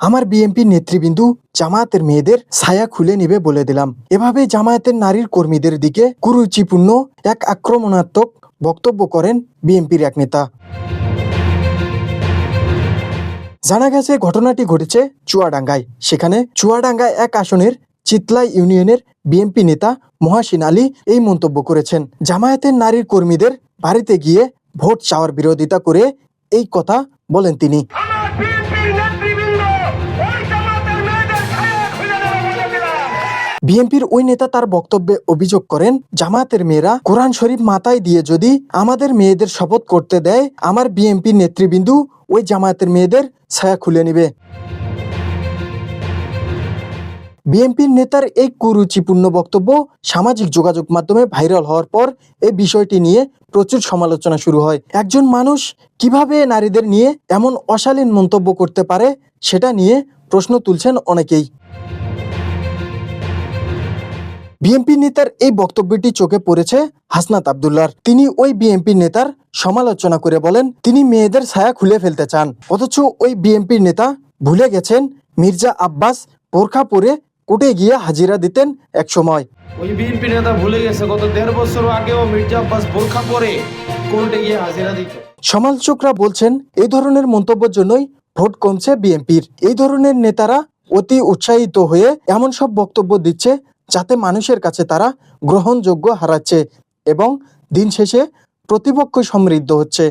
আমার বিএনপি নেতৃবৃন্দু জামায়াতের মেয়েদের ছায়া খুলে নিবে বলে দিলাম। এভাবে জামায়াতের নারীর কর্মীদের দিকে কুরুচিপূর্ণ এক আক্রমণাত্মক বক্তব্য করেন বিএনপির এক নেতা। জানা গেছে ঘটনাটি ঘটেছে চুয়াডাঙ্গায়। সেখানে চুয়াডাঙ্গায় এক আসনের চিতলাই ইউনিয়নের বিএনপি নেতা মহাসিন আলী এই মন্তব্য করেছেন। জামায়াতের নারীর কর্মীদের বাড়িতে গিয়ে ভোট চাওয়ার বিরোধিতা করে এই কথা বলেন তিনি। বিএনপির ওই নেতা তার বক্তব্যে অভিযোগ করেন, জামায়াতের মেয়েরা কোরআন শরীফ মাথায় দিয়ে যদি আমাদের মেয়েদের শপথ করতে দেয়, আমার বিএনপির নেতৃবৃন্দু ওই জামায়াতের মেয়েদের ছায়া খুলে নেবে। বিএনপির নেতার এই কুরুচিপূর্ণ বক্তব্য সামাজিক যোগাযোগ মাধ্যমে ভাইরাল হওয়ার পর এই বিষয়টি নিয়ে প্রচুর সমালোচনা শুরু হয়। একজন মানুষ কিভাবে নারীদের নিয়ে এমন অশালীন মন্তব্য করতে পারে সেটা নিয়ে প্রশ্ন তুলছেন অনেকেই। বিএনপি নেতার এই বক্তব্যটি চোখে পড়েছে হাসনাত আব্দুল্লাহর। তিনি ওই বিএনপি নেতার সমালোচনা করে বলেন, তিনি মেয়েদের ছায়া খুলে ফেলতে চান। অথচ ওই বিএনপি নেতা ভুলে গেছেন মির্জা আব্বাস বোরখা পরে কোর্টে গিয়ে হাজিরা দিতেন এক সময়। ওই বিএনপি নেতা ভুলে গেছে গত 1.5 বছর আগেও মির্জা আব্বাস বোরখা পরে কোর্টে গিয়ে হাজিরা দিত। সমালোচকরা বলছেন, এই ধরনের মন্তব্যের জন্যই ভোট কমছে বিএনপির। এই ধরনের নেতারা অতি উৎসাহিত হয়ে এমন সব বক্তব্য দিচ্ছে যাতে মানুষের কাছে তারা গ্রহণযোগ্য হারাচ্ছে এবং দিন শেষে প্রতিপক্ষ সমৃদ্ধ হচ্ছে।